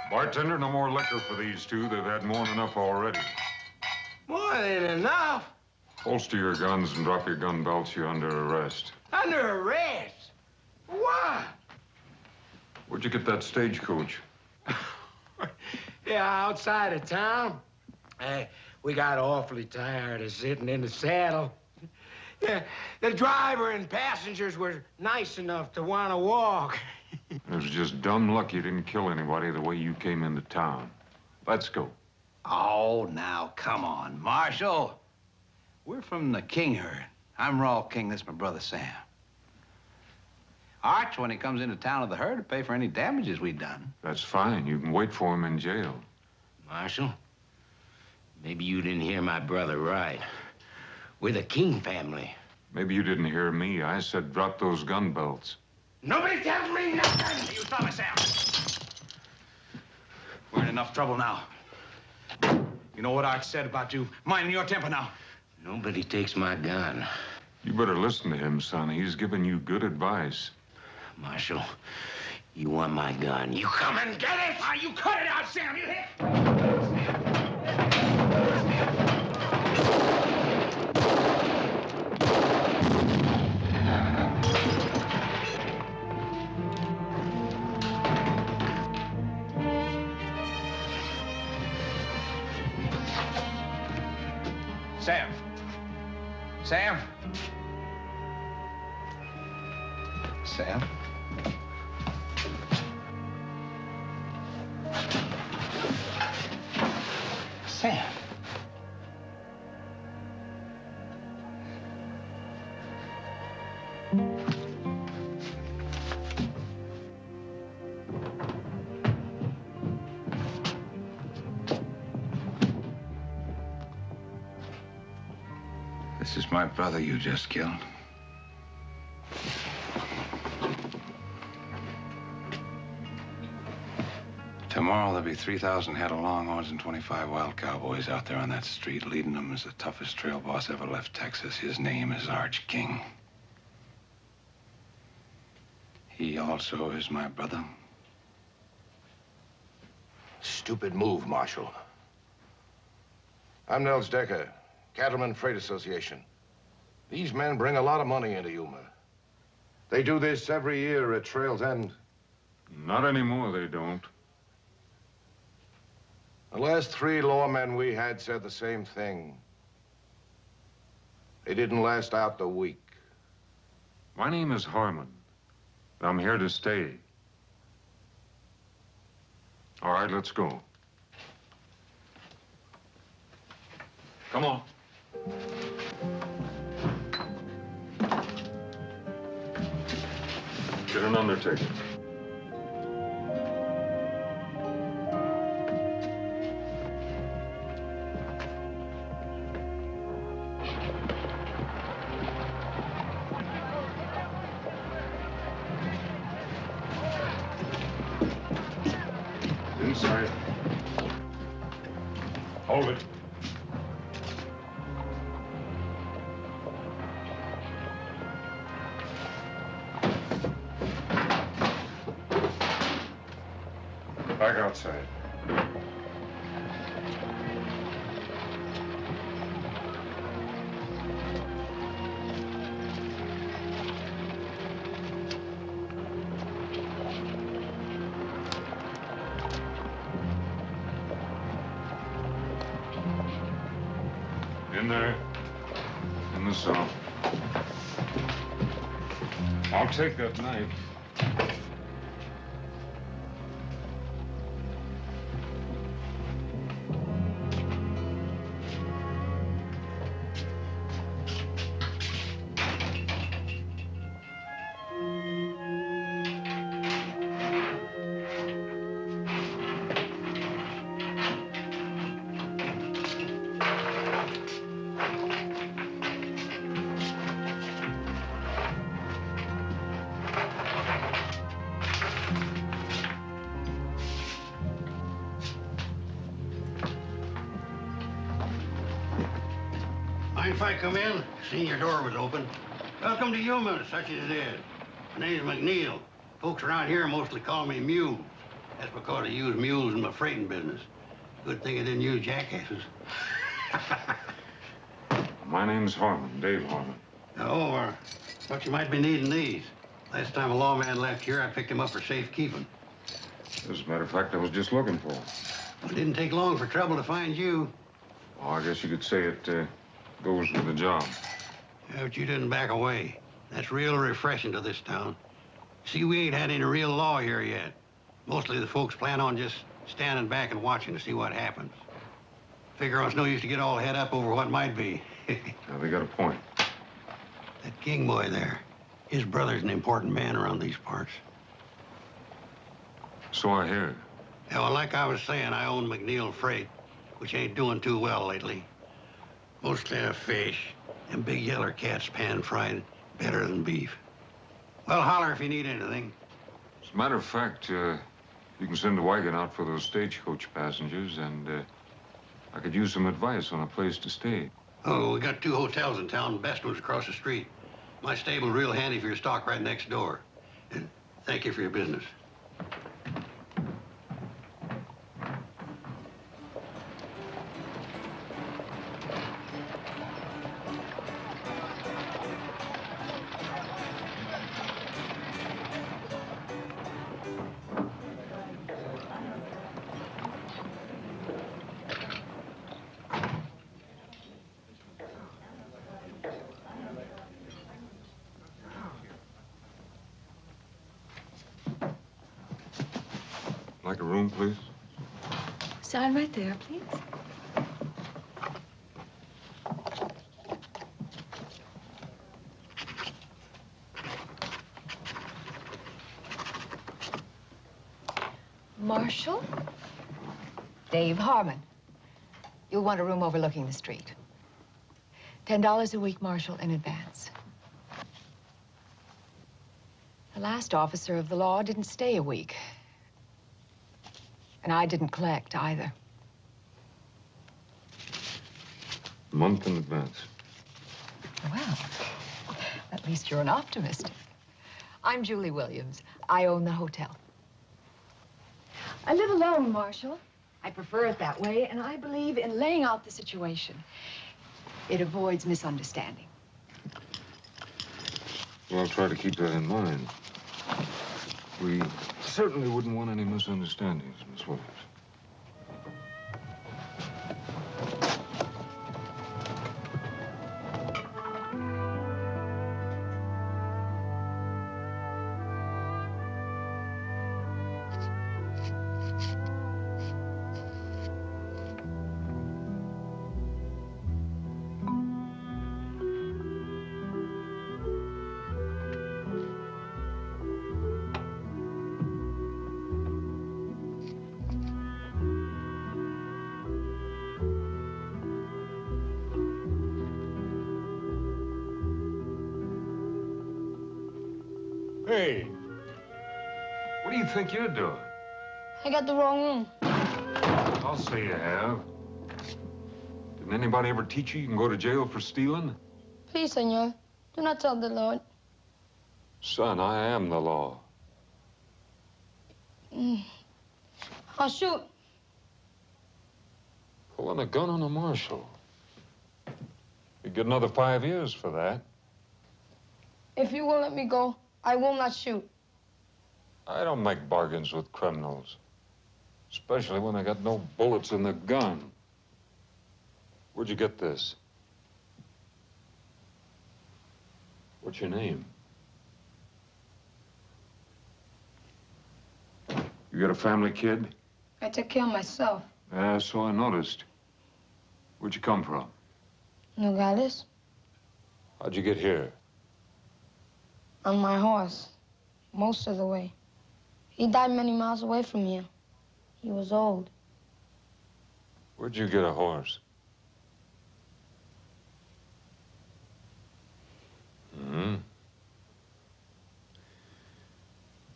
Bartender, no more liquor for these two. They've had more than enough already. More than enough? Holster your guns and drop your gun belts. You're under arrest. Under arrest? Why? Where'd you get that stagecoach? Yeah, outside of town. Hey, we got awfully tired of sitting in the saddle. Yeah, the driver and passengers were nice enough to want to walk. It was just dumb luck you didn't kill anybody the way you came into town. Let's go. Oh, now, come on, Marshal. We're from the King herd. I'm Raw King. This is my brother, Sam. Arch, when he comes into town with the herd, to pay for any damages we've done. That's fine. You can wait for him in jail. Marshal, maybe you didn't hear my brother right. We're the King family. Maybe you didn't hear me. I said drop those gun belts. Nobody tells me nothing! You stop it, Sam. We're in enough trouble now. You know what Arch said about you? Mind your temper now. Nobody takes my gun. You better listen to him, son. He's giving you good advice. Marshal, you want my gun. You come and get it! Ah, you cut it out, Sam. You hit. Sam. Sam. Sam. Sam. This is my brother you just killed. Tomorrow there'll be 3,000 head of longhorns and 25 wild cowboys out there on that street. Leading them is the toughest trail boss ever left Texas. His name is Arch King. He also is my brother. Stupid move, Marshal. I'm Nels Decker, Cattleman Freight Association. These men bring a lot of money into Yuma. They do this every year at Trail's End. Not anymore, they don't. The last 3 lawmen we had said the same thing. They didn't last out the week. My name is Harmon. I'm here to stay. All right, let's go. Come on. Get an undertaker. Hold it. Back outside. In there. In the cell. I'll take that knife. Mind if I come in? Seen your door was open. Welcome to Yuma, such as it is. My name's McNeil. Folks around here mostly call me Mule. That's because I use mules in my freighting business. Good thing I didn't use jackasses. My name's Harmon, Dave Harmon. Oh, thought you might be needing these. Last time a lawman left here, I picked him up for safekeeping. As a matter of fact, I was just looking for him. It didn't take long for trouble to find you. Oh, I guess you could say it goes with the job. Yeah, but you didn't back away. That's real refreshing to this town. See, we ain't had any real law here yet. Mostly the folks plan on just standing back and watching to see what happens. Figure it's no use to get all head up over what might be. Now, they got a point. That King boy there, his brother's an important man around these parts. So I hear. Yeah, well, like I was saying, I own McNeil Freight, which ain't doing too well lately. Mostly a fish, and big yeller cats pan-fried better than beef. Well, holler if you need anything. As a matter of fact, you can send a wagon out for those stagecoach passengers, and I could use some advice on a place to stay. Oh, we got 2 hotels in town. Best one's across the street. My stable's real handy for your stock right next door. And thank you for your business. Like a room, please? Sign right there, please. Marshal Dave Harmon. You'll want a room overlooking the street. $10 a week, Marshal, in advance. The last officer of the law didn't stay a week. And I didn't collect either. A month in advance. Well, at least you're an optimist. I'm Julie Williams. I own the hotel. I live alone, Marshal. I prefer it that way, and I believe in laying out the situation. It avoids misunderstanding. Well, I'll try to keep that in mind. We certainly wouldn't want any misunderstandings, Miss Williams. Hey, what do you think you're doing? I got the wrong room. I'll say you have. Didn't anybody ever teach you can go to jail for stealing? Please, senor, do not tell the Lord. Son, I am the law. I'll shoot. Pulling a gun on a marshal. You get another 5 years for that. If you will let me go, I will not shoot. I don't make bargains with criminals. Especially when they got no bullets in the gun. Where'd you get this? What's your name? You got a family, kid? I take care of myself. Yeah, so I noticed. Where'd you come from? Nogales? How'd you get here? On my horse. Most of the way. He died many miles away from here. He was old. Where'd you get a horse?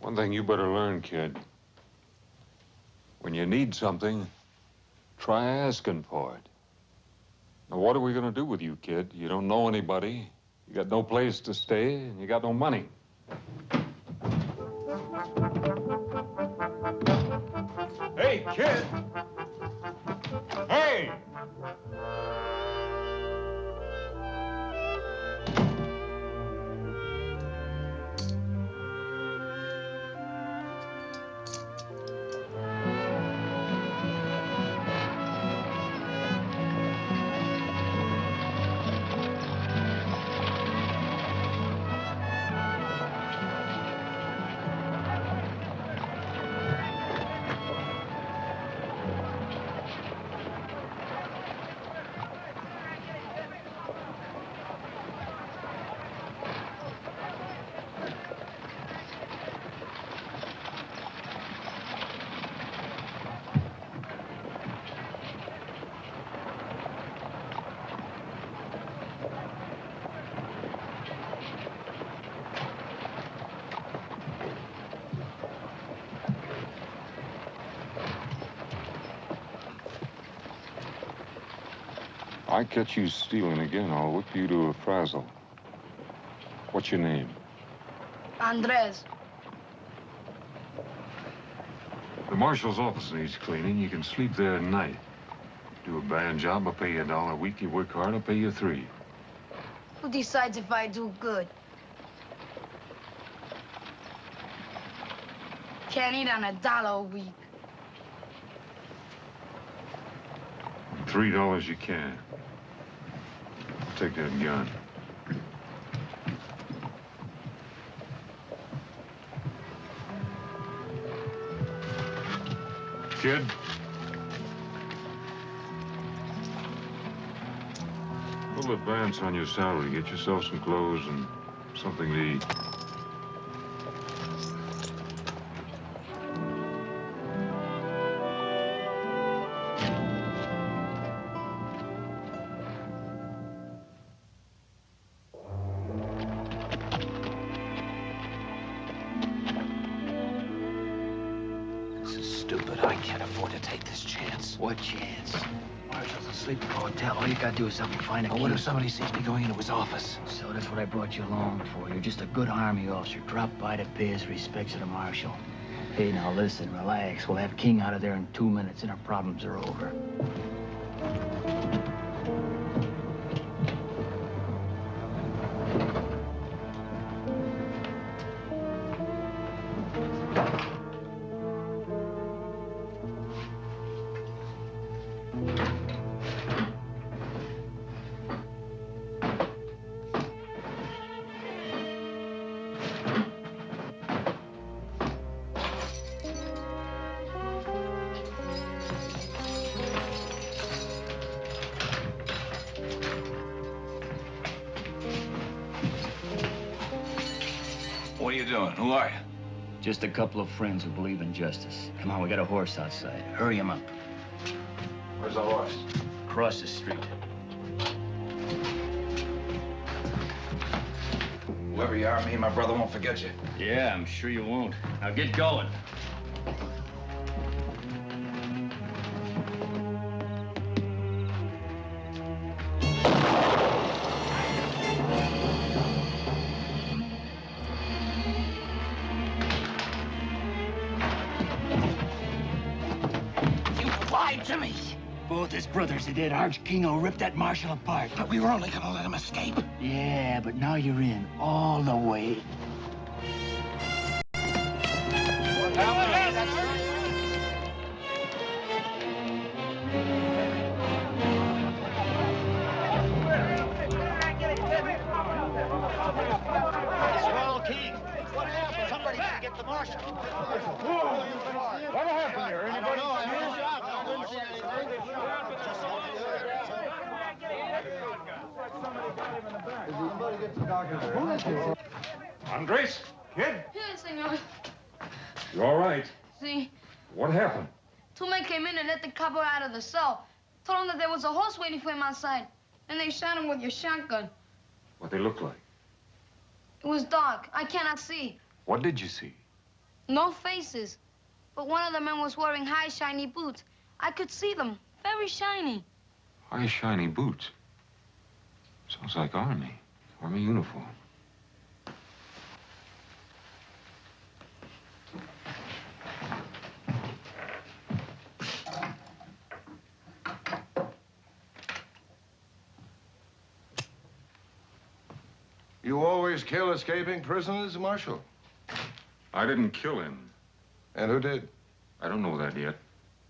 One thing you better learn, kid. When you need something, try asking for it. Now, what are we gonna do with you, kid? You don't know anybody. You got no place to stay, and you got no money. Hey, kid! Hey! I catch you stealing again, I'll whip you to a frazzle. What's your name? Andres. The marshal's office needs cleaning. You can sleep there at night. Do a bad job, I'll pay you $1 a week. You work hard, I'll pay you $3. Who decides if I do good? Can't eat on $1 a week. $3 you can. Take that gun. Kid? A little advance on your salary. Get yourself some clothes and something to eat. Stupid. I can't afford to take this chance. What chance? Marshal's asleep in the hotel. All you gotta do is help me find a key. What if somebody sees me going into his office? So that's what I brought you along for. You're just a good Army officer. Drop by to pay his respects to the Marshal. Hey, now listen, relax. We'll have King out of there in 2 minutes and our problems are over. What are you doing? Who are you? Just a couple of friends who believe in justice. Come on, we got a horse outside. Hurry him up. Where's the horse? Across the street. Whoever you are, me and my brother won't forget you. Yeah, I'm sure you won't. Now get going. enemies. Both his brothers are dead. Arch Kingo ripped that Marshal apart. But we were only gonna let him escape. Yeah, but now you're in all the way. Swell King. What happened? Somebody didn't get the Marshal. What happened here? Anybody Andres, kid, Yes, senor. you all right? See, What happened? two men came in and let the copper out of the cell. Told him that there was a horse waiting for him outside. Then they shot him with your shotgun. What they look like? It was dark. I cannot see. What did you see? No faces. But one of the men was wearing high, shiny boots. I could see them. Very shiny. High, shiny boots. Sounds like Army. Army uniform. You always kill escaping prisoners, Marshal? I didn't kill him. And who did? I don't know that yet.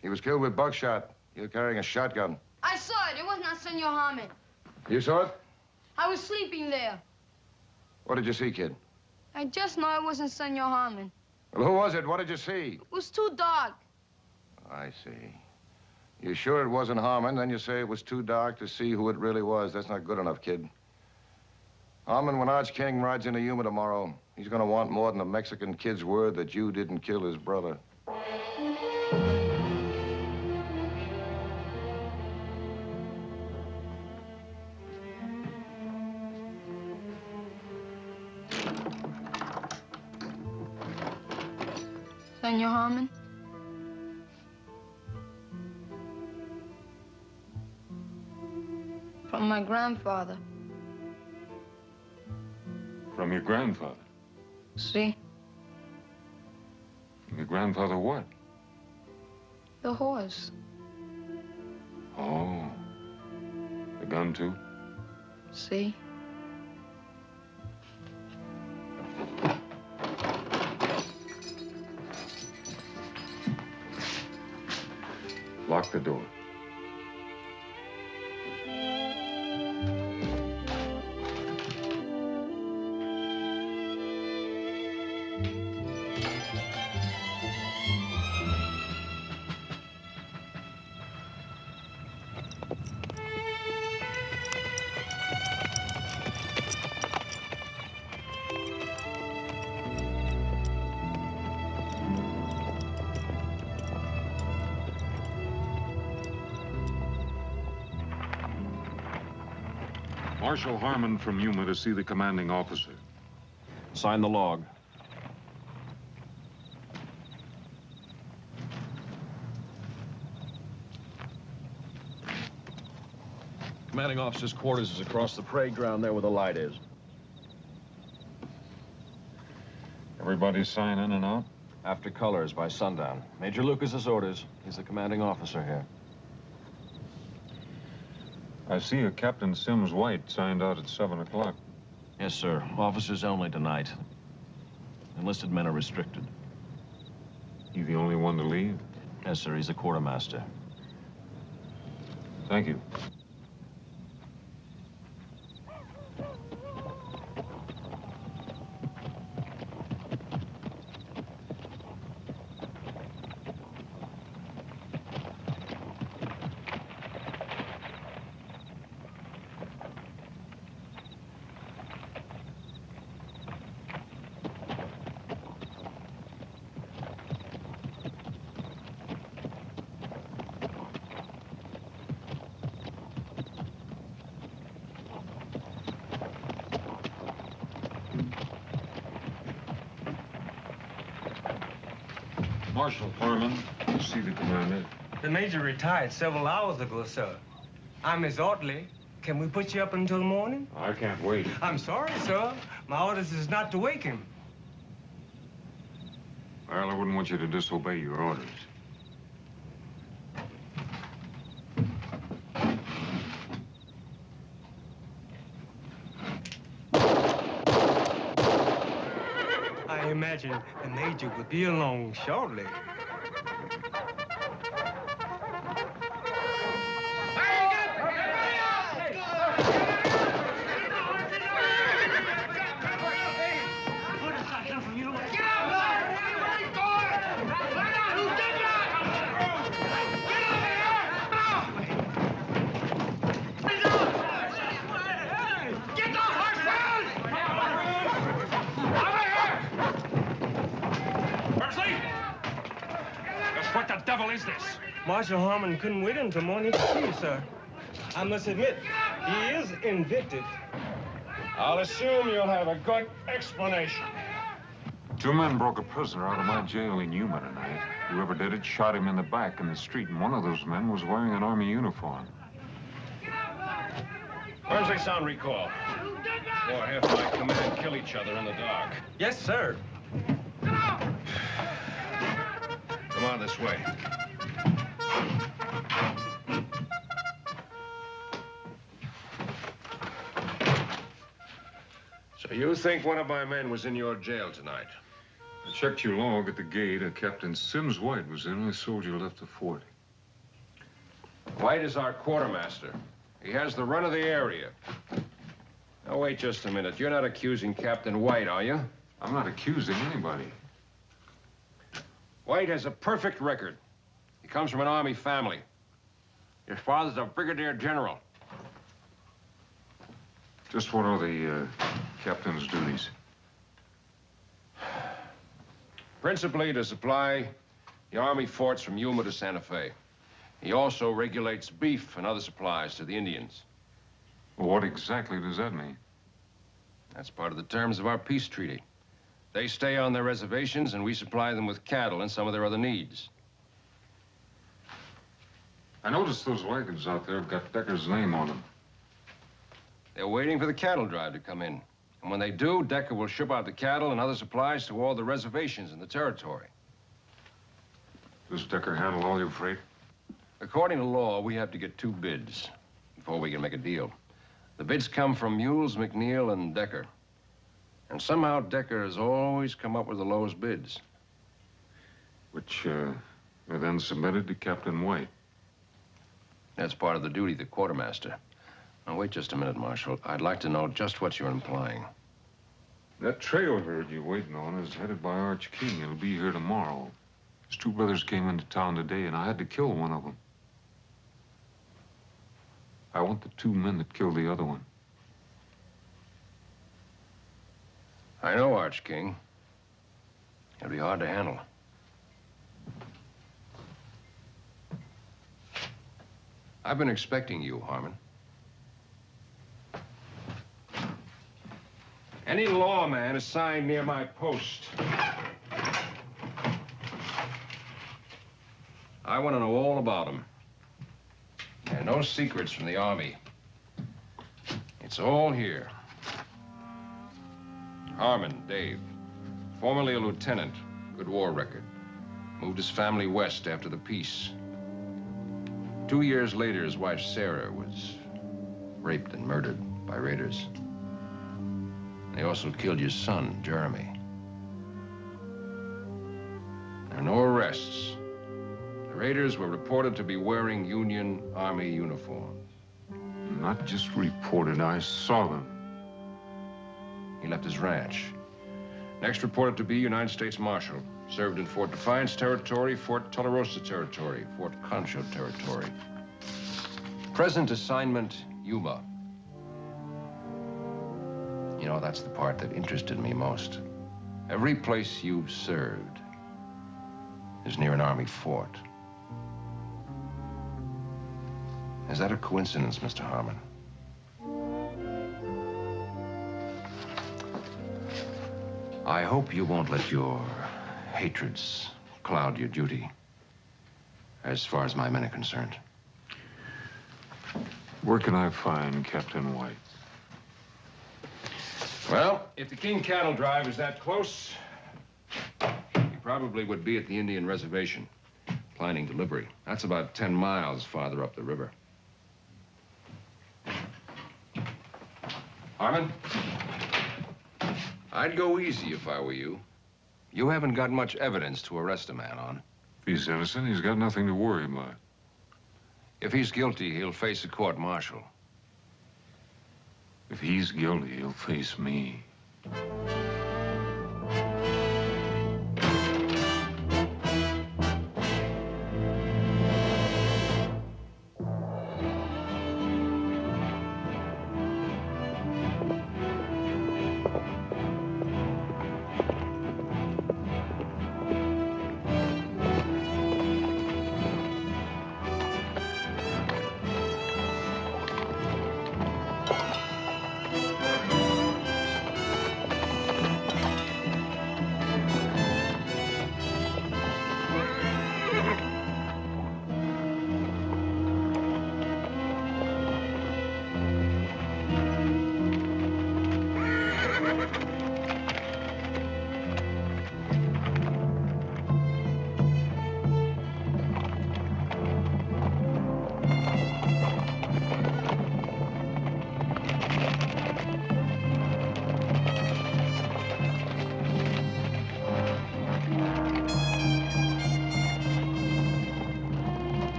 He was killed with buckshot. You're carrying a shotgun. I saw it. It was not Senor Harmon. You saw it? I was sleeping there. What did you see, kid? I just know it wasn't Senor Harmon. Well, who was it? What did you see? It was too dark. I see. You sure it wasn't Harmon? Then you say it was too dark to see who it really was. That's not good enough, kid. Harmon, when Arch King rides into Yuma tomorrow, he's gonna want more than a Mexican kid's word that you didn't kill his brother. Senor Harmon? From my grandfather. From your grandfather. See? From your grandfather what? The horse. Oh. The gun, too? See? Lock the door. Marshal Harmon from Yuma to see the commanding officer. Sign the log. Commanding officer's quarters is across the parade ground there where the light is. Everybody sign in and out? After colors by sundown. Major Lucas's orders. He's the commanding officer here. I see a Captain Sims White signed out at 7 o'clock. Yes, sir. Officers only tonight. Enlisted men are restricted. You the only one to leave? Yes, sir. He's a quartermaster. Thank you. Marshal Harmon, to see the commander. The major retired several hours ago, sir. I'm his orderly. Can we put you up until morning? I can't wait. I'm sorry, sir. My orders is not to wake him. Well, I wouldn't want you to disobey your orders. imagine the Major will be along shortly. What the devil is this? Marshal Harmon couldn't wait until morning to see you, sir. I must admit, he is invictive. I'll assume you'll have a good explanation. 2 men broke a prisoner out of my jail in Yuma tonight. Whoever did it shot him in the back in the street, and one of those men was wearing an Army uniform. Where's the sound recall? Before half my command kill each other in the dark. Yes, sir. Come on this way. So you think one of my men was in your jail tonight? I checked your log at the gate. Captain Sims White was the only soldier left the fort. White is our quartermaster. He has the run of the area. Now, wait just a minute. You're not accusing Captain White, are you? I'm not accusing anybody. White has a perfect record. He comes from an Army family. His father's a brigadier general. Just what are the captain's duties? Principally to supply the Army forts from Yuma to Santa Fe. He also regulates beef and other supplies to the Indians. Well, what exactly does that mean? That's part of the terms of our peace treaty. They stay on their reservations, and we supply them with cattle and some of their other needs. I noticed those wagons out there have got Decker's name on them. They're waiting for the cattle drive to come in. And when they do, Decker will ship out the cattle and other supplies to all the reservations in the territory. Does Decker handle all your freight? According to law, we have to get 2 bids before we can make a deal. The bids come from Mules, McNeil, and Decker. And somehow Decker has always come up with the lowest bids. Which are then submitted to Captain White. That's part of the duty of the quartermaster. Now, wait just a minute, Marshal. I'd like to know just what you're implying. That trail herd you're waiting on is headed by Arch King. It'll be here tomorrow. His 2 brothers came into town today, and I had to kill one of them. I want the 2 men that killed the other one. I know, Arch King. It'll be hard to handle. I've been expecting you, Harmon. Any lawman assigned near my post. I want to know all about him. And no secrets from the Army. It's all here. Harmon, Dave. Formerly a lieutenant. Good war record. Moved his family west after the peace. 2 years later, his wife, Sarah, was raped and murdered by raiders. They also killed your son, Jeremy. There are no arrests. The raiders were reported to be wearing Union Army uniforms. Not just reported, I saw them. He left his ranch. Next reported to be United States Marshal. Served in Fort Defiance Territory, Fort Tularosa Territory, Fort Concho Territory. Present assignment, Yuma. You know, that's the part that interested me most. Every place you've served is near an Army fort. Is that a coincidence, Mr. Harmon? I hope you won't let your hatreds cloud your duty, as far as my men are concerned. Where can I find Captain White? Well, if the King cattle drive is that close, he probably would be at the Indian reservation, planning delivery. That's about 10 miles farther up the river. Harmon, I'd go easy if I were you. You haven't got much evidence to arrest a man on. If he's innocent, he's got nothing to worry about. If he's guilty, he'll face a court-martial. If he's guilty, he'll face me.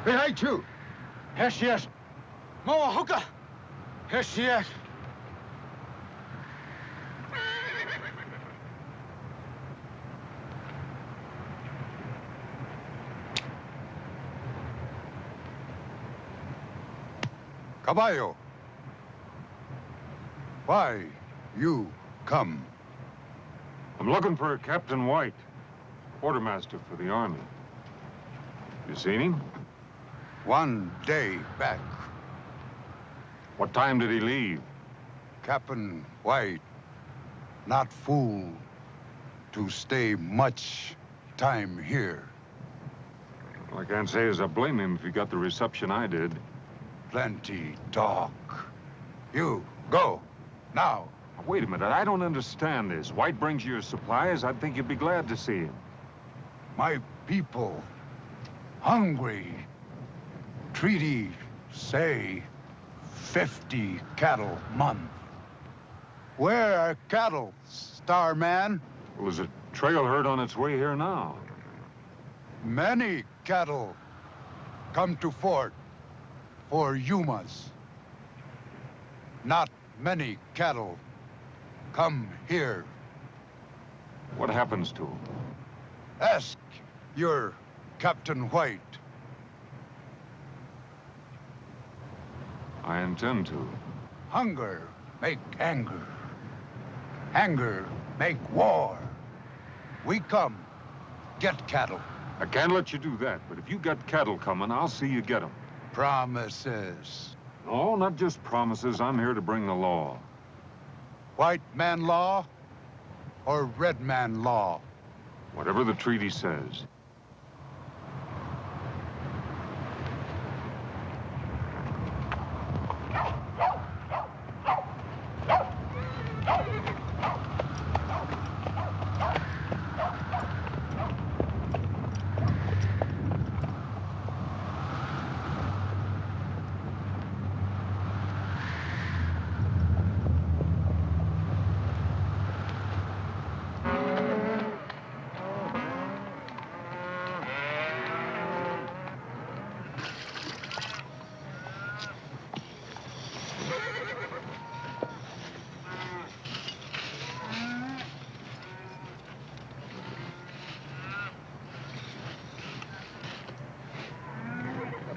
Behind you. Yes, yes. Moa hookah. Yes, yes. Caballo. Why you come? I'm looking for Captain White, quartermaster for the Army. You seen him? 1 day back. What time did he leave? Captain White, not fool to stay much time here. Well, I can't say as I blame him if he got the reception I did. Plenty talk. You, go, now. Wait a minute, I don't understand this. White brings you your supplies, I'd think you'd be glad to see him. My people, hungry. Treaty say 50 cattle month. Where are cattle, Starman? Well, there's a trail herd on its way here now. Many cattle come to fort for Yumas. Not many cattle come here. What happens to them? Ask your Captain White. I intend to. Hunger make anger. Anger make war. We come, get cattle. I can't let you do that, but if you got cattle coming, I'll see you get them. Promises. No, not just promises. I'm here to bring the law. White man law or red man law? Whatever the treaty says.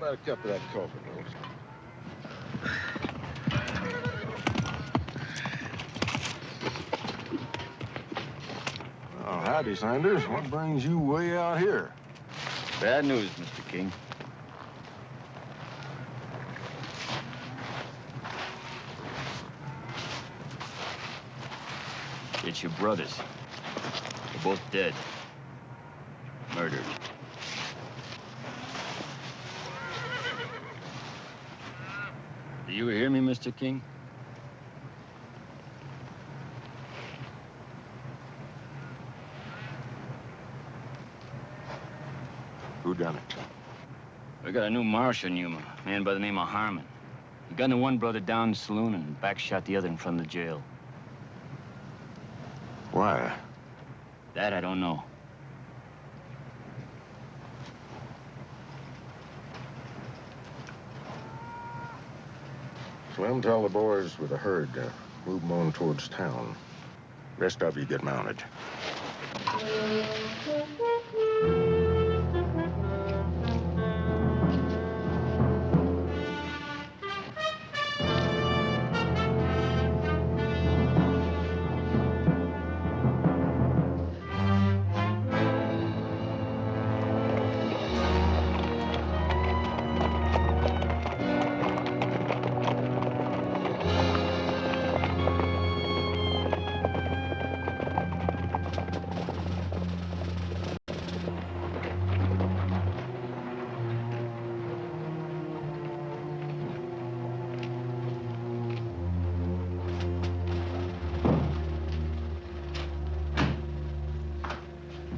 about a cup of that coffee, Rose? Oh, howdy, Sanders. What brings you way out here? Bad news, Mr. King. It's your brothers. They're both dead. Murdered. Do you hear me, Mr. King? Who done it? We got a new marshal in Yuma, a man by the name of Harmon. He gunned the one brother down in the saloon and backshot the other in front of the jail. Why? That I don't know. Slim, tell the boys with the herd to move them on towards town. Rest of you get mounted.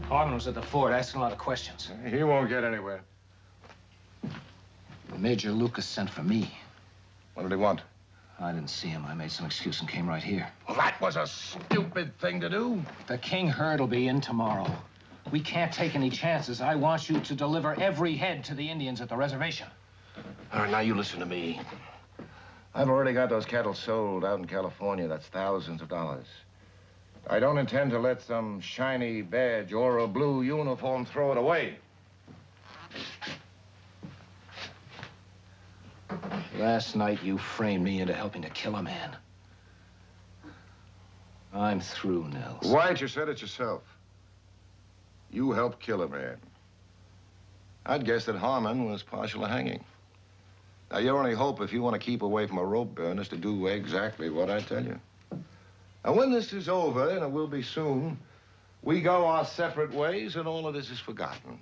Harmon was at the fort asking a lot of questions. He won't get anywhere. Major Lucas sent for me. What did he want? I didn't see him. I made some excuse and came right here. Well, that was a stupid thing to do. The king herd will be in tomorrow. We can't take any chances. I want you to deliver every head to the Indians at the reservation. All right, now you listen to me. I've already got those cattle sold out in California. That's thousands of dollars. I don't intend to let some shiny badge or a blue uniform throw it away. Last night, you framed me into helping to kill a man. I'm through, Nels. White, you said it yourself. You helped kill a man. I'd guess that Harmon was partial to hanging. Now, your only hope, if you want to keep away from a rope burn, is to do exactly what I tell you. And when this is over, and it will be soon, we go our separate ways, and all of this is forgotten.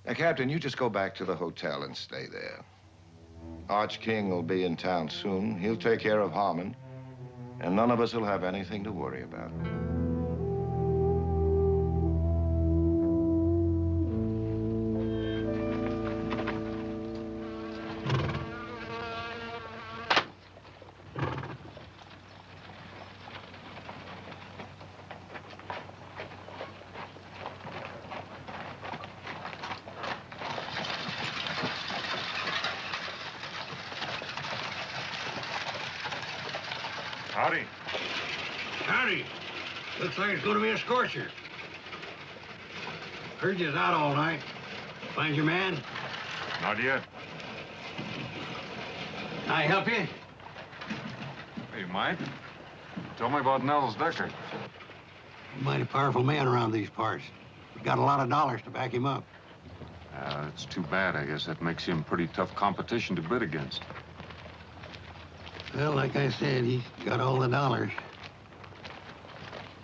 Now, Captain, you just go back to the hotel and stay there. Arch King will be in town soon. He'll take care of Harmon, and none of us will have anything to worry about. Howdy. Howdy. Looks like it's going to be a scorcher. Heard you was out all night. Find your man? Not yet. Can I help you? Hey, Mike. Tell me about Nels Decker. He's a mighty powerful man around these parts. He's got a lot of dollars to back him up. It's too bad. I guess that makes him pretty tough competition to bid against. Well, like I said, he's got all the dollars.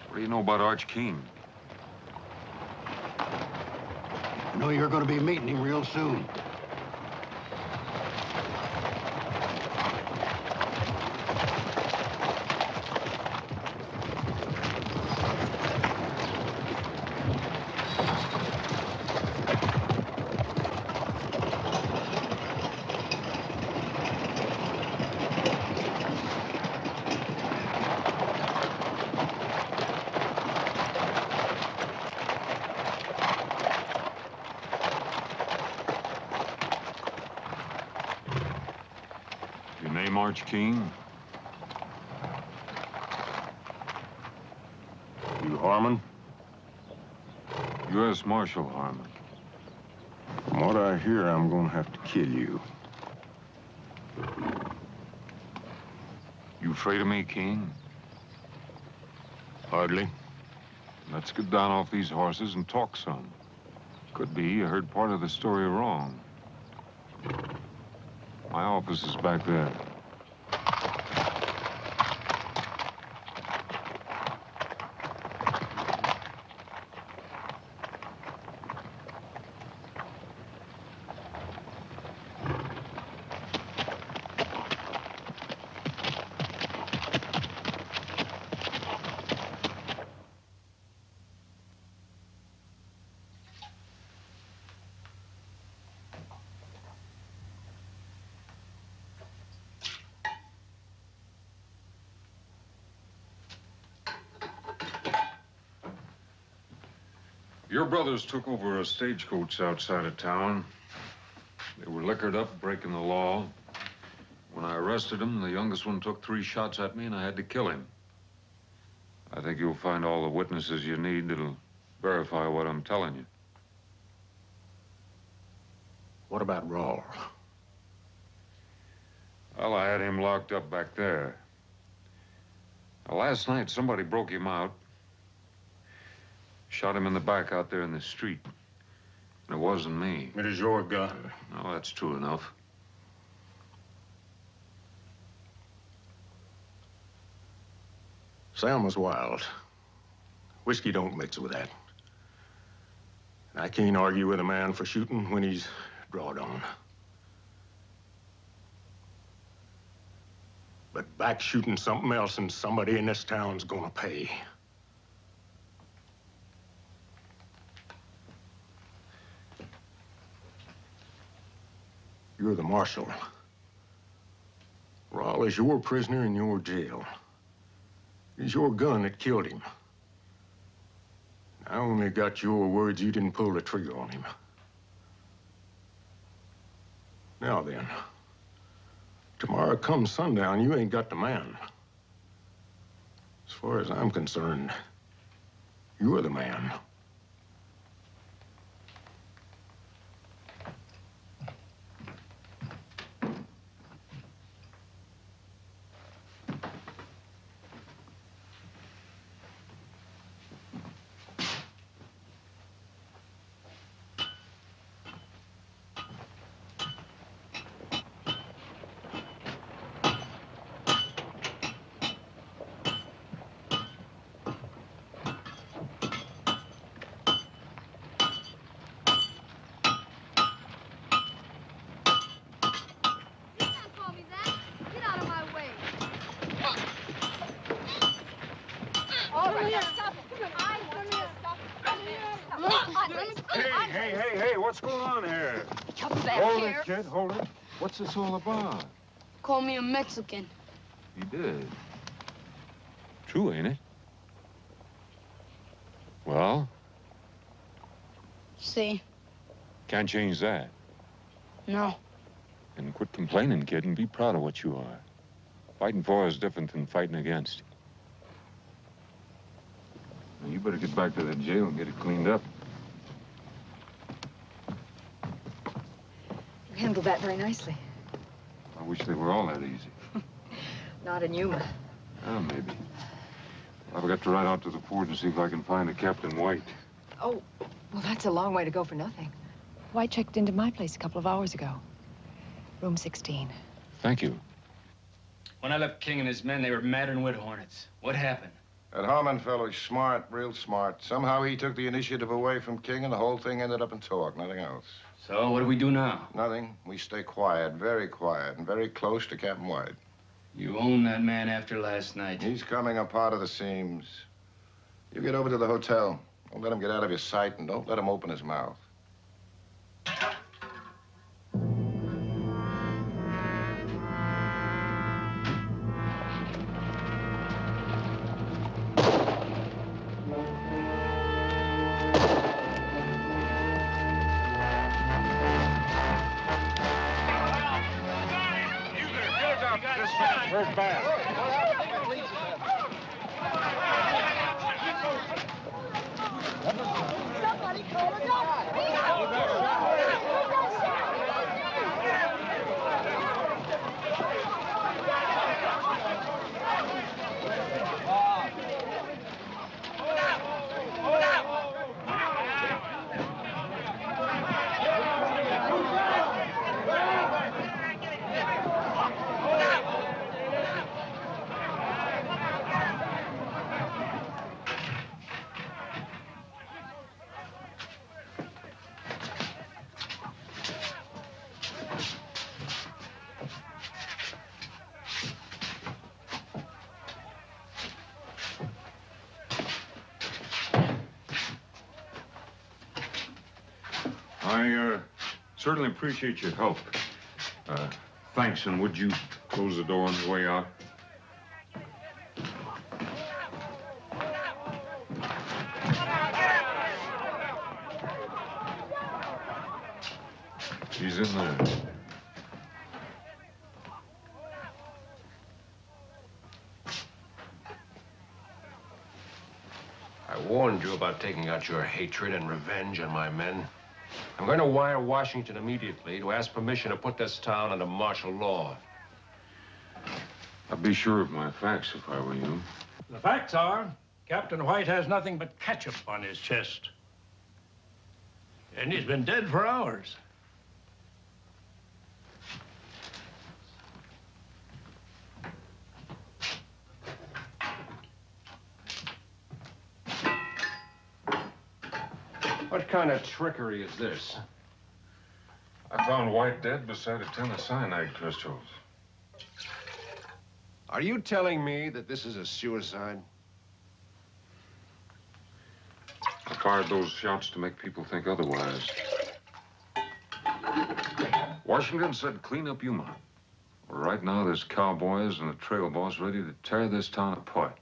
What do you know about Arch King? I know you're going to be meeting him real soon. Arch King? You Harmon? U.S. Marshal Harmon. From what I hear, I'm gonna have to kill you. You afraid of me, King? Hardly. Let's get down off these horses and talk some. Could be you heard part of the story wrong. My office is back there. Your brothers took over a stagecoach outside of town. They were liquored up, breaking the law. When I arrested them, the youngest one took 3 shots at me, and I had to kill him. I think you'll find all the witnesses you need that'll verify what I'm telling you. What about Rawl? Well, I had him locked up back there. Now, last night, somebody broke him out. Shot him in the back out there in the street. And it wasn't me. It is your gun. No, that's true enough. Sam was wild. Whiskey don't mix with that. And I can't argue with a man for shooting when he's drawed on. But back shooting something else, and somebody in this town's gonna pay. You're the marshal. Rawl is your prisoner in your jail. It's your gun that killed him. I only got your words you didn't pull the trigger on him. Now then, tomorrow come sundown, you ain't got the man. As far as I'm concerned, you're the man. Hey, what's going on here? Come back Hold here. it, kid, hold it. What's this all about? Call me a Mexican. You did. True, ain't it? Well? See? Can't change that. No. And quit complaining, kid, and be proud of what you are. Fighting for is different than fighting against. Now, you better get back to the jail and get it cleaned up. You handled that very nicely. I wish they were all that easy. Not in Yuma. Oh, maybe. I've got to ride out to the ford and see if I can find a Captain White. Oh, well, that's a long way to go for nothing. White checked into my place a couple of hours ago. Room 16. Thank you. When I left King and his men, they were madder than wood hornets. What happened? That Harmon fellow's smart, real smart. Somehow he took the initiative away from King, and the whole thing ended up in talk, nothing else. So, what do we do now? Nothing. We stay quiet, and very close to Captain White. You own that man after last night. He's coming apart of the seams. You get over to the hotel. Don't let him get out of your sight, and don't let him open his mouth. Where's Bass? Somebody call a doctor. I certainly appreciate your help. Thanks, and would you close the door on the way out? She's in there. I warned you about taking out your hatred and revenge on my men. I'm going to wire Washington immediately to ask permission to put this town under martial law. I'd be sure of my facts if I were you. The facts are, Captain White has nothing but ketchup on his chest. And he's been dead for hours. What kind of trickery is this? I found White dead beside a tin of cyanide crystals. Are you telling me that this is a suicide? I fired those shots to make people think otherwise. Washington said clean up Yuma. Well, right now, there's cowboys and a trail boss ready to tear this town apart.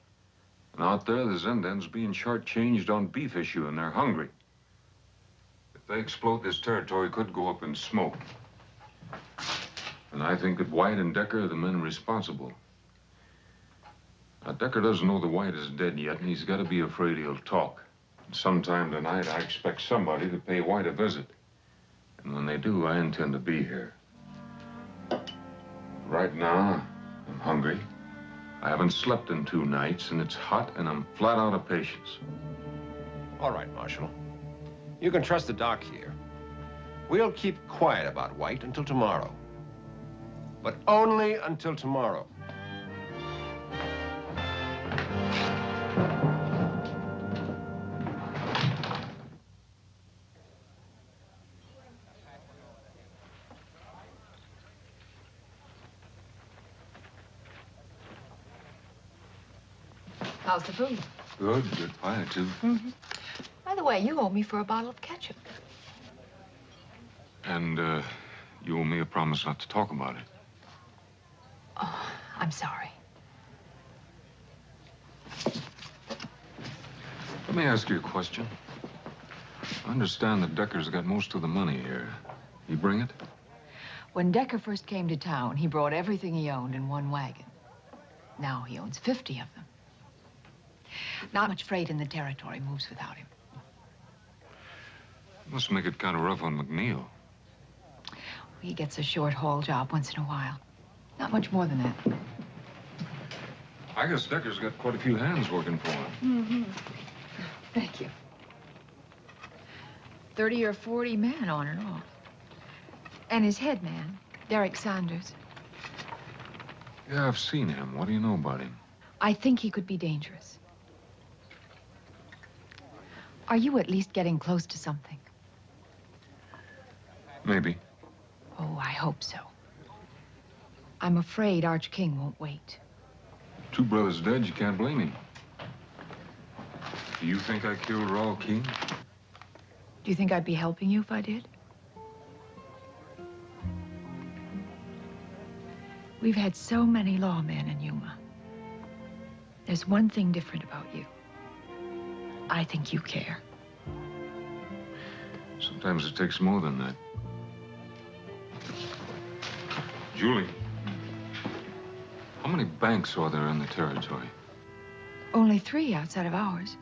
And out there, there's Indians being shortchanged on beef issue, and they're hungry. If they explode, this territory could go up in smoke. And I think that White and Decker are the men responsible. Now, Decker doesn't know that White is dead yet, and he's got to be afraid he'll talk. Sometime tonight, I expect somebody to pay White a visit. And when they do, I intend to be here. Right now, I'm hungry. I haven't slept in 2 nights, and it's hot, and I'm flat out of patience. All right, Marshal. You can trust the doc here. We'll keep quiet about White until tomorrow. But only until tomorrow. How's the food? Good pie, too. Mm-hmm. By the way, you owe me for a bottle of ketchup. And, you owe me a promise not to talk about it. Oh, I'm sorry. Let me ask you a question. I understand that Decker's got most of the money here. You bring it? When Decker first came to town, he brought everything he owned in one wagon. Now he owns 50 of them. Not much freight in the territory moves without him. Must make it kind of rough on McNeil. He gets a short haul job once in a while. Not much more than that. I guess Decker's got quite a few hands working for him. Mm-hmm. Thank you. 30 or 40 men on and off. And his head man, Derek Sanders. Yeah, I've seen him. What do you know about him? I think he could be dangerous. Are you at least getting close to something? Maybe. Oh, I hope so. I'm afraid Arch King won't wait. 2 brothers dead, you can't blame him. Do you think I killed Raul King? Do you think I'd be helping you if I did? We've had so many lawmen in Yuma. There's one thing different about you. I think you care. Sometimes it takes more than that. Julie, how many banks are there in the territory? Only 3 outside of ours.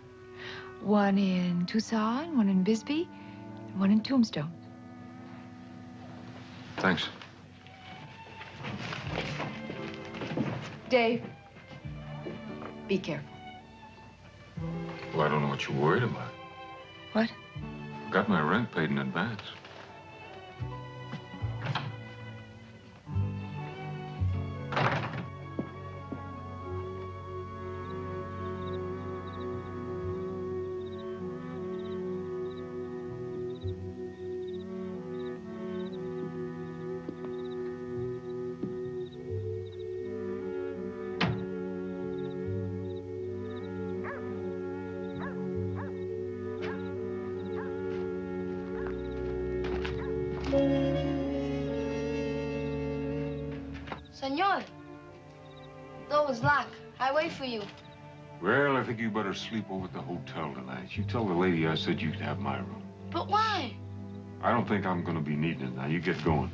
One in Tucson, one in Bisbee, and one in Tombstone. Thanks. Dave, be careful. Well, I don't know what you're worried about. What? I got my rent paid in advance. Senor, door is locked. I wait for you. Well, I think you better sleep over at the hotel tonight. You tell the lady I said you could have my room. But why? I don't think I'm gonna be needing it now. You get going.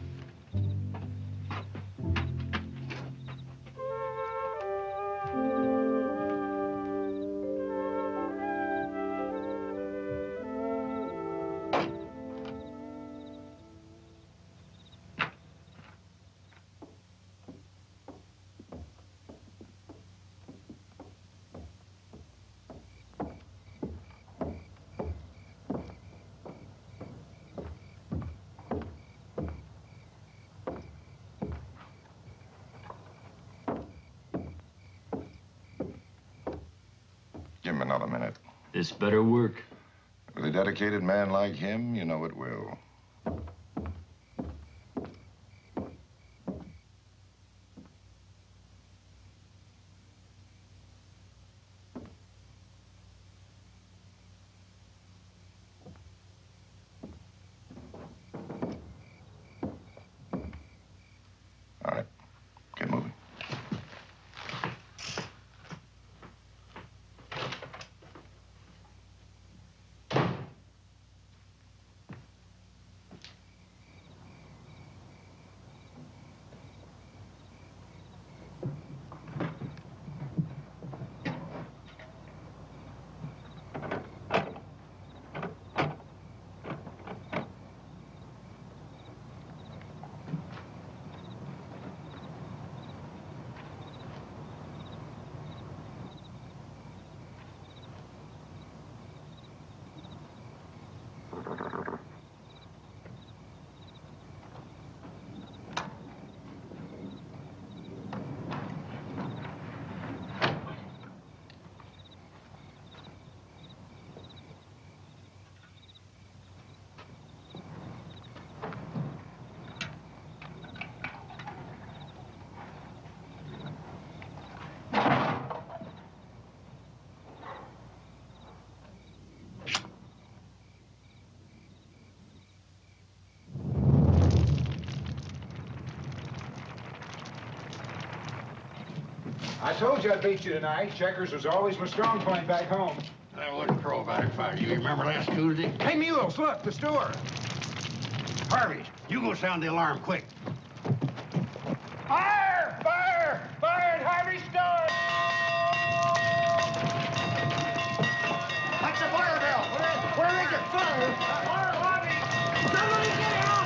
Give him another minute. This better work. With a dedicated man like him, you know it will. All right, get moving. I told you I'd beat you tonight. Checkers was always my strong point back home. That wasn't throwback fight. You remember last Tuesday? Hey, Mules, look, the store. Harvey, you go sound the alarm quick. Fire! Fire! Fire at Harvey's store! That's a fire bell. Where is it? Fire, Harvey! Somebody get out!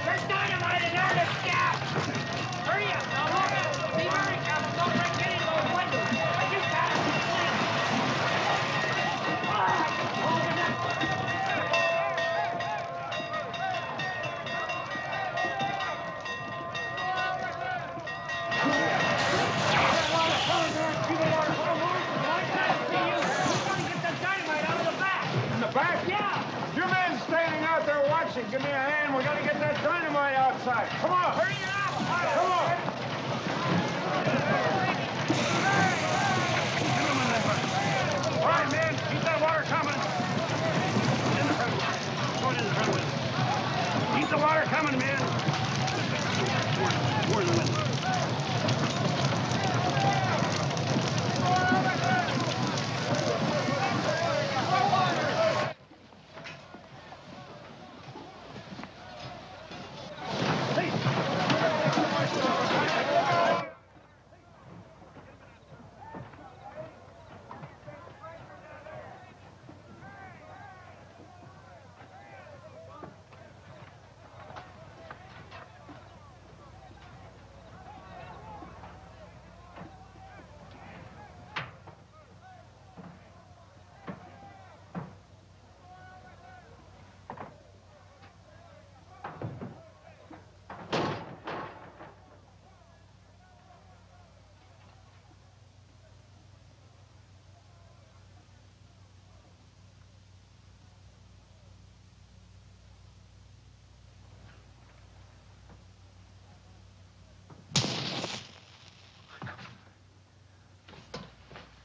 There's dynamite in there, let's get! Hurry up, now look out! Be very careful, don't break any of those windows! You got it, In the back? Yeah! Your man's standing out there watching. Give me a hand. We gotta get that dynamite outside. Come on. Hurry it up! Come on. All right, man, keep that water coming. In the front window. Go in the front window. Keep the water coming, man. More in the window.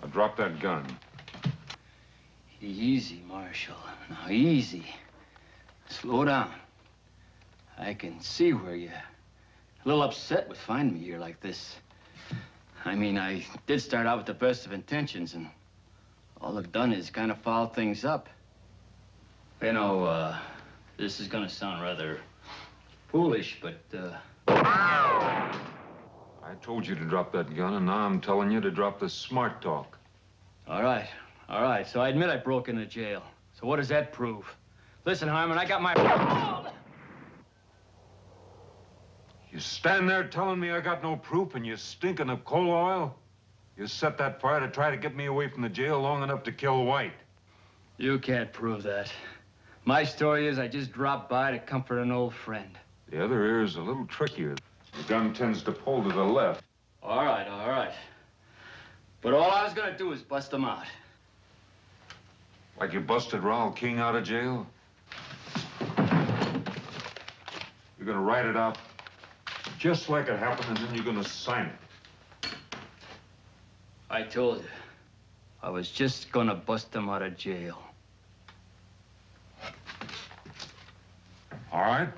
Now drop that gun. Easy, Marshal. Now, easy. Slow down. I can see where you're a little upset with finding me here like this. I mean, I did start out with the best of intentions, and all I've done is kind of foul things up. You know, this is gonna sound rather foolish, but, I told you to drop that gun, and now I'm telling you to drop the smart talk. All right. So I admit I broke into jail. So what does that prove? Listen, Harmon, I got my... You stand there telling me I got no proof and you're stinking of coal oil? You set that fire to try to get me away from the jail long enough to kill White. You can't prove that. My story is I just dropped by to comfort an old friend. The other ear is a little trickier. The gun tends to pull to the left. All right. But all I was gonna do is bust them out. Like you busted Raul King out of jail? You're gonna write it out just like it happened, and then you're gonna sign it. I told you. I was just gonna bust them out of jail. All right.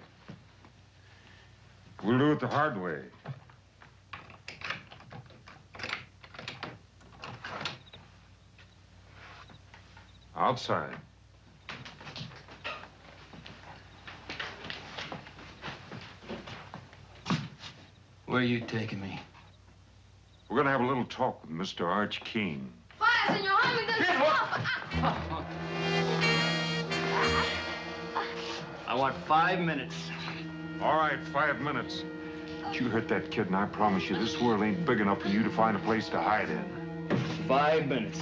We'll do it the hard way. Outside. Where are you taking me? We're gonna have a little talk with Mr. Arch King. Fire, Senor Harmon, I want 5 minutes. All right, 5 minutes. But you hurt that kid, and I promise you, this world ain't big enough for you to find a place to hide in. 5 minutes.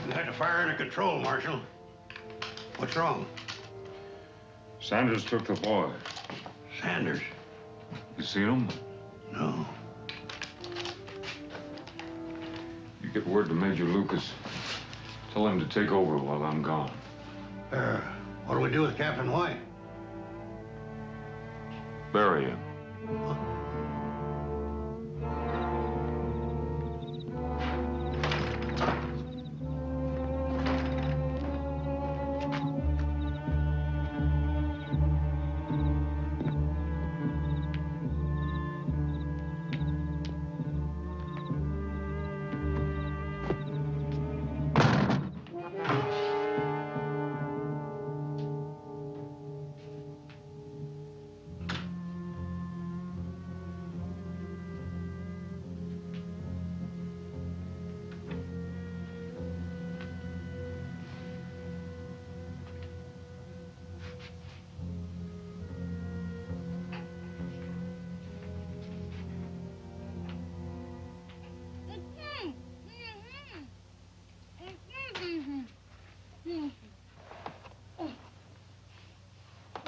You had the fire under control, Marshal. What's wrong? Sanders took the boy. Sanders? You seen him? No. You get word to Major Lucas. Tell him to take over while I'm gone. What do we do with Captain White? Bury him.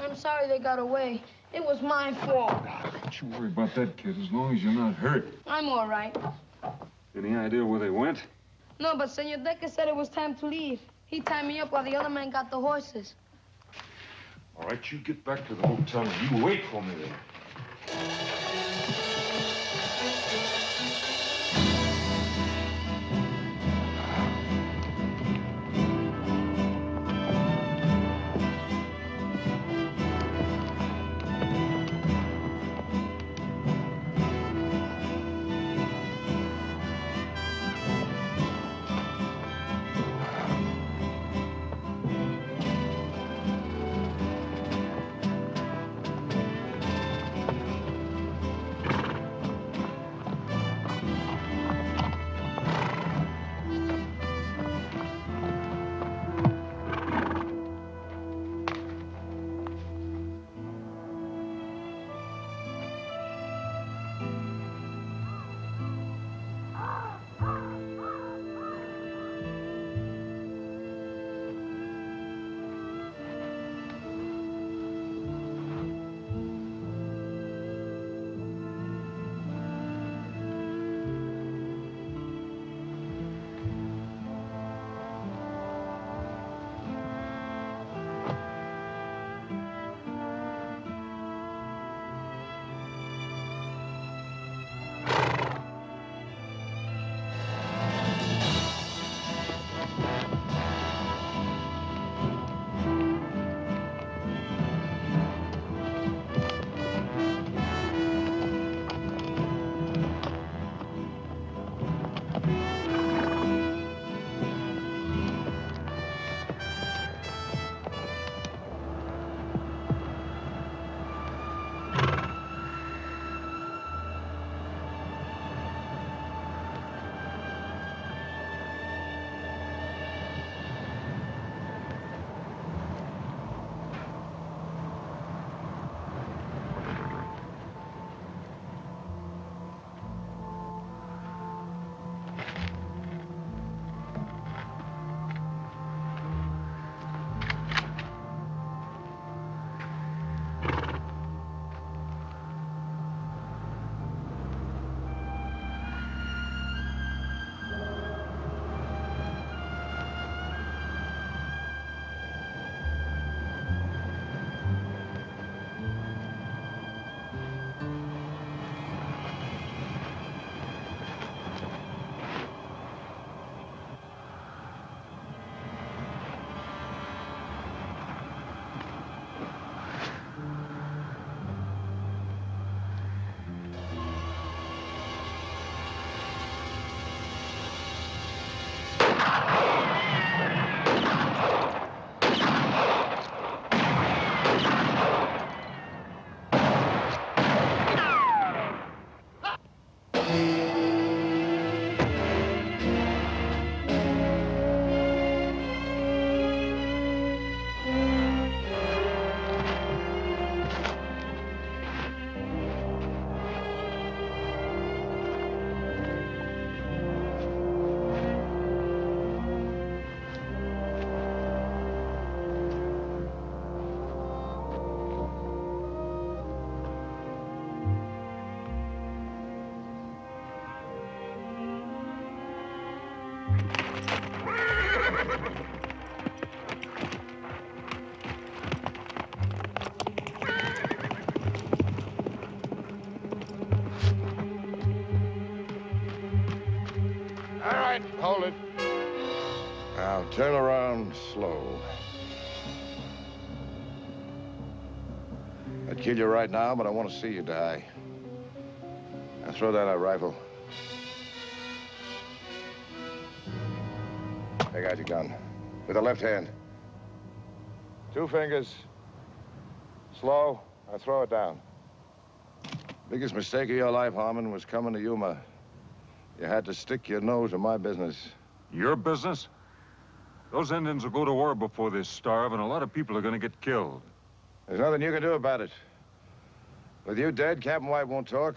I'm sorry they got away. It was my fault. Don't you worry about that, kid, as long as you're not hurt. I'm all right. Any idea where they went? No, but Senor Decker said it was time to leave. He tied me up while the other man got the horses. All right, you get back to the hotel and you wait for me there. Now, turn around slow. I'd kill you right now, but I want to see you die. Now, throw down that rifle. Take out your gun. With the left hand. 2 fingers. Slow. Now, throw it down. Biggest mistake of your life, Harmon, was coming to Yuma. You had to stick your nose in my business. Your business? Those Indians will go to war before they starve, and a lot of people are going to get killed. There's nothing you can do about it. With you dead, Captain White won't talk.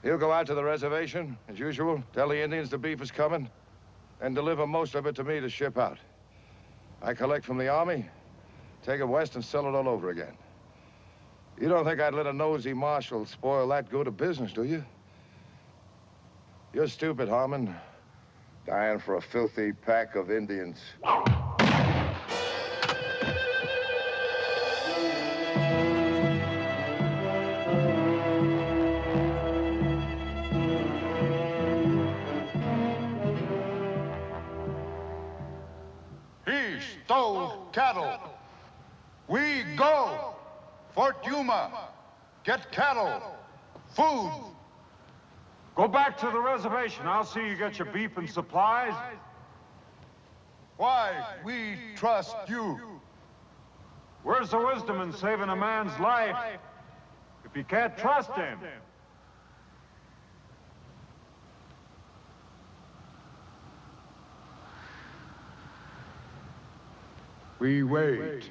He'll go out to the reservation, as usual, tell the Indians the beef is coming, and deliver most of it to me to ship out. I collect from the army, take it west, and sell it all over again. You don't think I'd let a nosy marshal spoil that good a business, do you? You're stupid, Harmon. Dying for a filthy pack of Indians. He stole cattle. We go. Fort Yuma. Get cattle. Food. Go back to the reservation. I'll see you get your beef and supplies. Why we trust you. Where's the wisdom in saving a man's life if you can't trust him? We wait.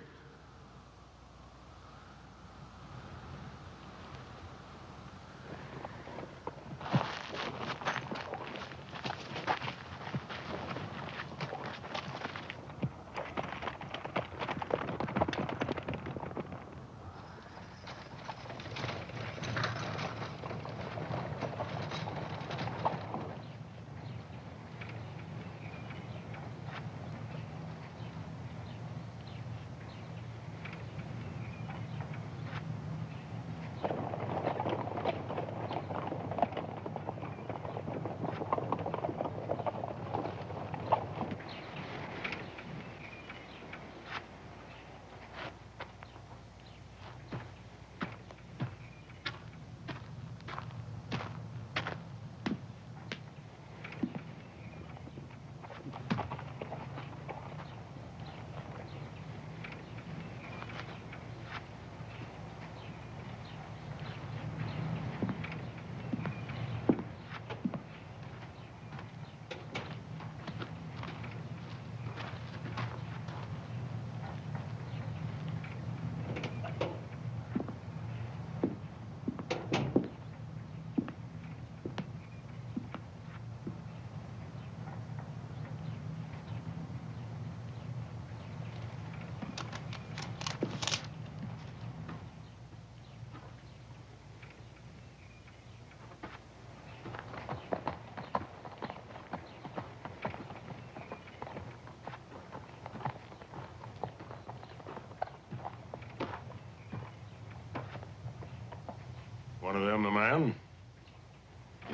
One of them the man?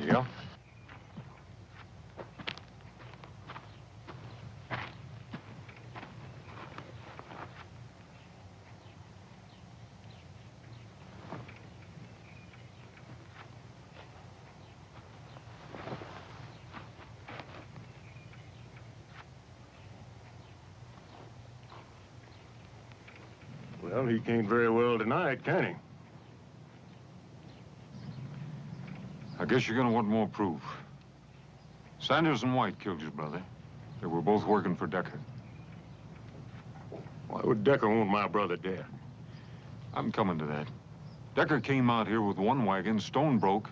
Yeah. Well, he can't very well deny it, can he? I guess you're gonna want more proof. Sanders and White killed your brother. They were both working for Decker. Why would Decker want my brother dead? I'm coming to that. Decker came out here with one wagon, stone broke,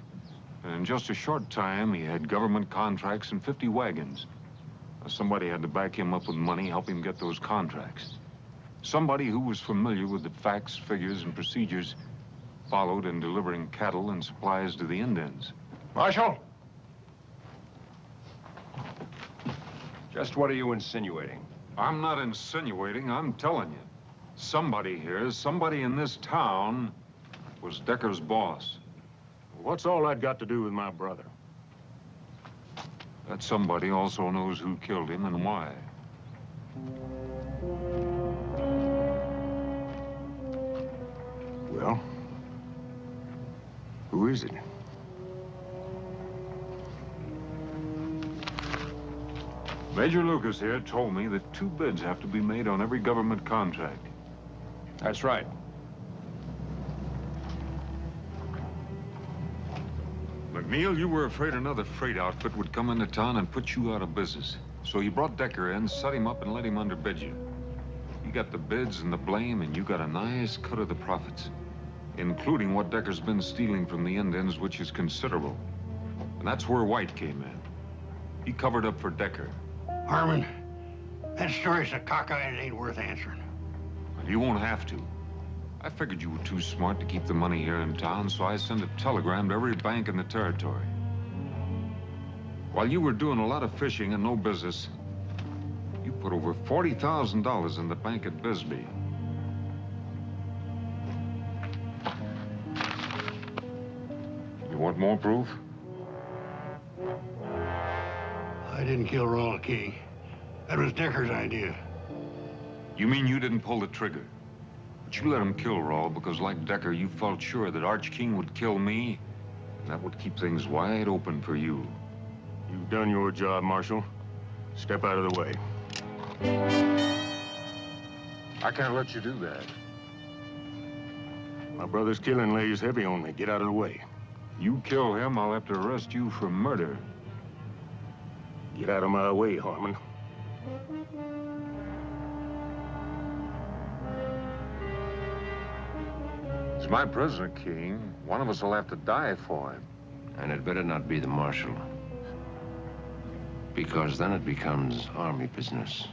and in just a short time, he had government contracts and 50 wagons. Now, somebody had to back him up with money, help him get those contracts. Somebody who was familiar with the facts, figures, and procedures followed in delivering cattle and supplies to the Indians. Marshal? Just what are you insinuating? I'm not insinuating, I'm telling you. Somebody here, somebody in this town, was Decker's boss. What's all that got to do with my brother? That somebody also knows who killed him and why. Well, who is it? Major Lucas here told me that 2 bids have to be made on every government contract. That's right. McNeil, you were afraid another freight outfit would come into town and put you out of business. So you brought Decker in, set him up, and let him underbid you. You got the bids and the blame, and you got a nice cut of the profits, including what Decker's been stealing from the Indians, which is considerable. And that's where White came in. He covered up for Decker. Harmon, that story's a cockeyed. It ain't worth answering. Well, you won't have to. I figured you were too smart to keep the money here in town, so I sent a telegram to every bank in the territory. While you were doing a lot of fishing and no business, you put over $40,000 in the bank at Bisbee. You want more proof? I didn't kill Ronald King. That was Decker's idea. You mean you didn't pull the trigger? But you let him kill Rawl because, like Decker, you felt sure that Arch King would kill me, and that would keep things wide open for you. You've done your job, Marshal. Step out of the way. I can't let you do that. My brother's killing lays heavy on me. Get out of the way. You kill him, I'll have to arrest you for murder. Get out of my way, Harmon. He's my prisoner, King. One of us will have to die for him. And it better not be the Marshal. Because then it becomes army business.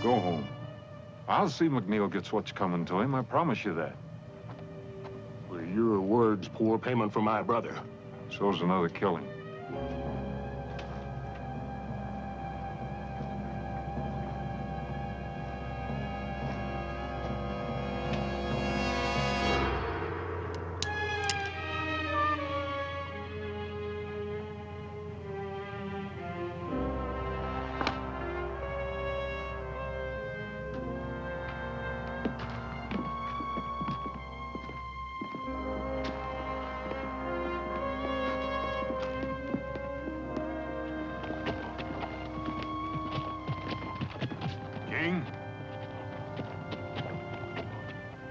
Go home. I'll see McNeil gets what's coming to him. I promise you that. Well, your word's poor payment for my brother. So's another killing.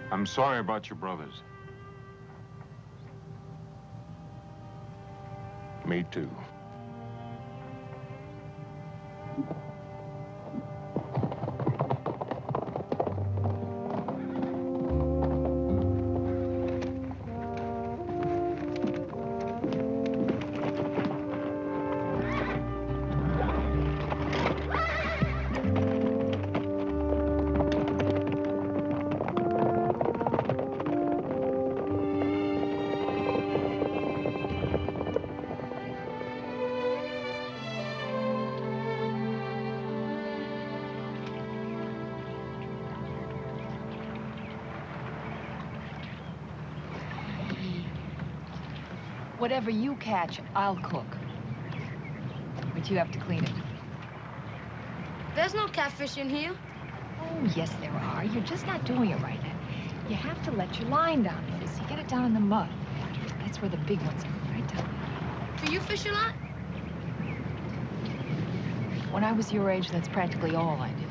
I'm sorry about your brothers. Me too. Whatever you catch, I'll cook. But you have to clean it. There's no catfish in here. Oh, yes, there are. You're just not doing it right. You have to let your line down. You see, get it down in the mud. That's where the big ones are, right down there. Do you fish a lot? When I was your age, that's practically all I did.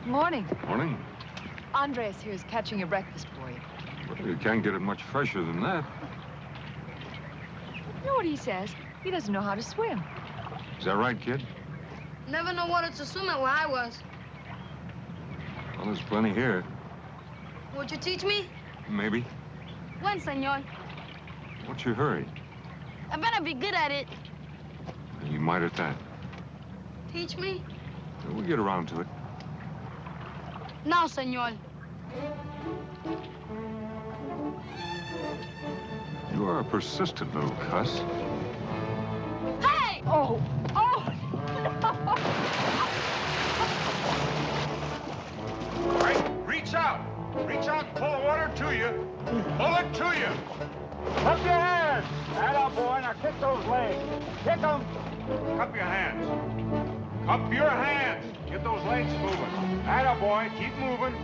Morning. Morning. Andres here is catching your breakfast for you. Well, you can't get it much fresher than that. You know what he says? He doesn't know how to swim. Is that right, kid? Never know water to swim at where I was. Well, there's plenty here. Would you teach me? Maybe. When, senor? What's your hurry? I better be good at it. You might at that. Teach me? We'll get around to it. Now, senor. You are a persistent little cuss. Oh, oh! All right, reach out. Reach out and pull the water to you. Pull it to you. Up your hands. Atta boy, now kick those legs. Kick them. Cup your hands. Cup your hands. Get those legs moving. Atta boy, keep moving.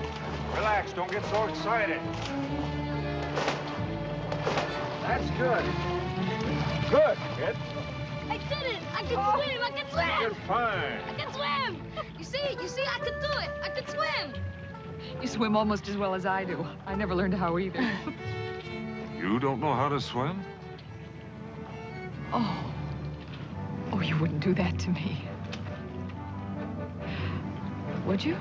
Relax, don't get so excited. That's good. Good, kid. I did it! I can swim! I can swim! You're fine. I can swim! You see, I can do it! I can swim! You swim almost as well as I do. I never learned how either. You don't know how to swim? Oh. Oh, you wouldn't do that to me. Would you?